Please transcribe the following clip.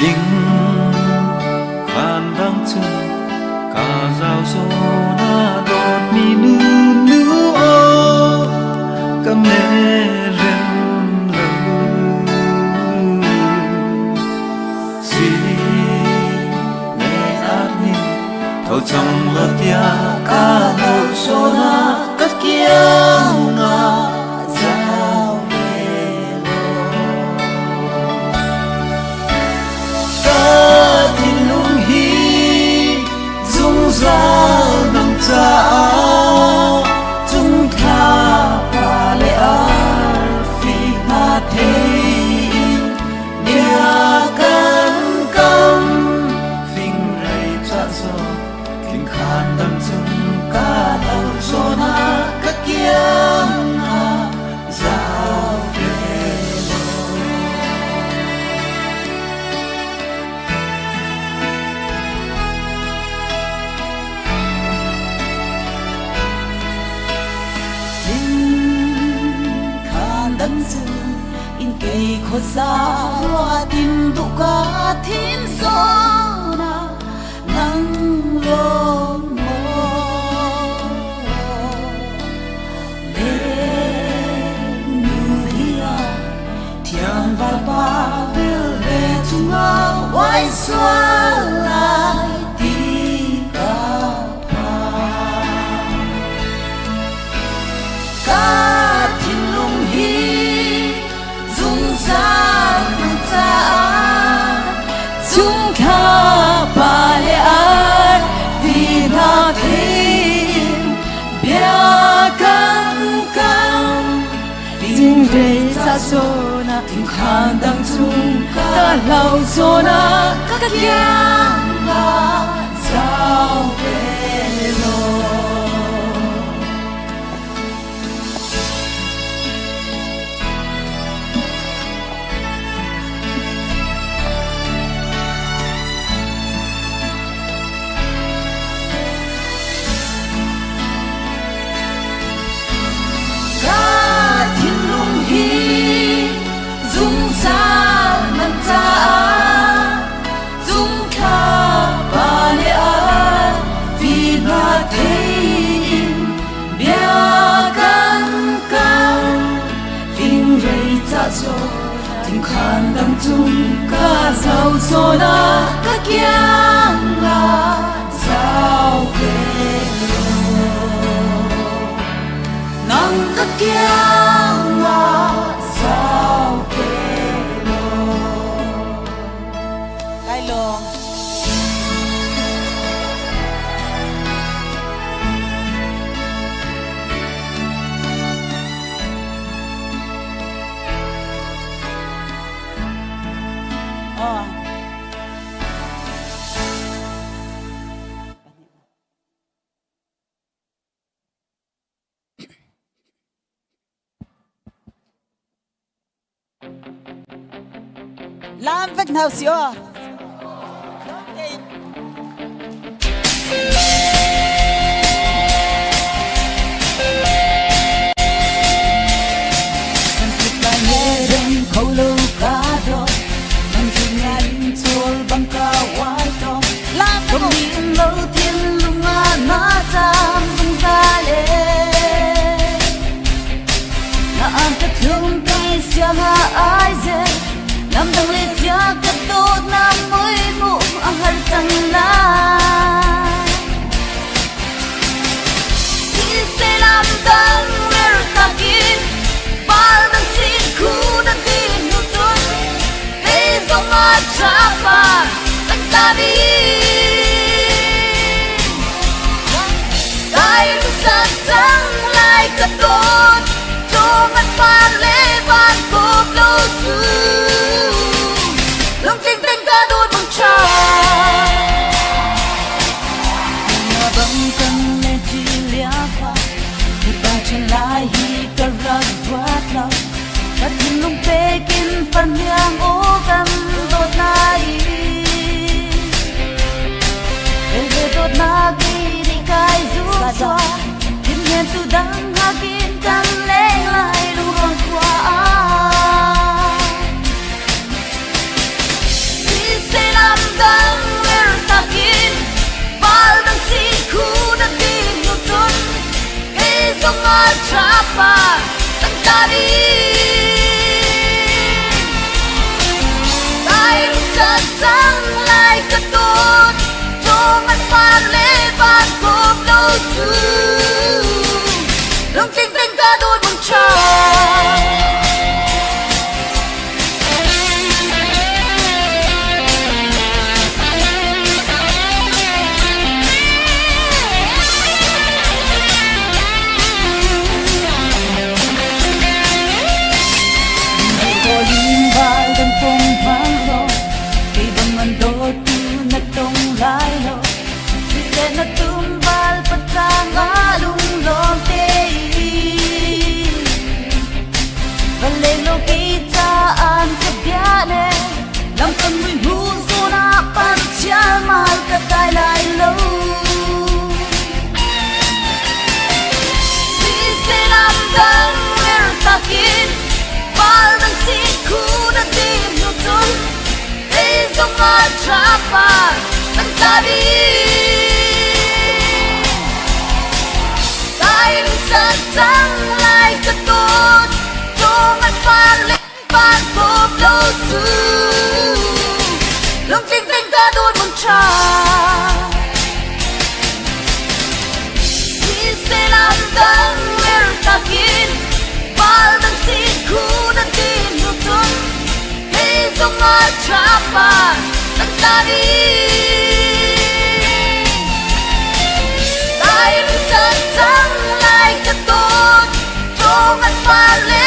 ding khan dang chu ka zau so na dot mi nu nu o ka me rem lo si ne at ni thâu trong lo tia ka lo so na ka kia nga zau ra nang cha chung tha pa le a fi na the dia kan kam phing rai cha so king khan dam chung ka lo so na ka kia na zao in cây khó xa hoa tim tu ca thiên gió na nắng lo mơ lên như hia thiang vào ba vil về chung áo oai xóa lại đi cả chúng ta ba lệ ai vì na thêm bia cam cam tình về ta số na tình khăn đắng chung ta lâu số na các giang là sao về lo tình khăn đắng chung ca giàu so na các giang là sao về nắng các giang là sao về cái lo làm vách nào xíu à khâu lâu cá đó mang chung nhà in chua băng ca quái đó làm không biết lâu thiên lung à na tam dung ra lệ là anh ta thương tay xiang à ai dè làm đằng lệ chia cất tốt nam mới mụ ang har chẳng la xin sẽ làm đằng mer takin bar đằng xin khu đằng tin nụ tuôn để dòng mà chapa anh ta đi đại lu sa chẳng lại cất tốt cho mắt pha lệ van cốp lâu xưa lòng tình tình ca đôi bằng trà nhà băng cần lên chi lia qua thì bằng chân lại hi cả răng quát lòng và tin lung pe kin phần nhang ô cầm đột nai về đột na đi đi cài rú xoa tin nhện tu đắng ha kin căng lên lại lu rong qua terapa tadi kain sedang lai ketut jangan paleban kop doju lung ting ting kadut muncul na tumbal patangalong lonte valelo kitaan kabyane lampan mo'y muso na pansyal mahal ka kailaylo sisinamdang mertakin parang sikuna dinutun isong atrapa ng tabi sedang lai ketut jangan paleban kop doju lung ting ting kadut muncul sisinamdang mertakin parang sikuna dinutun isong atrapa ng tabi kain sedang lai ketut jangan paleban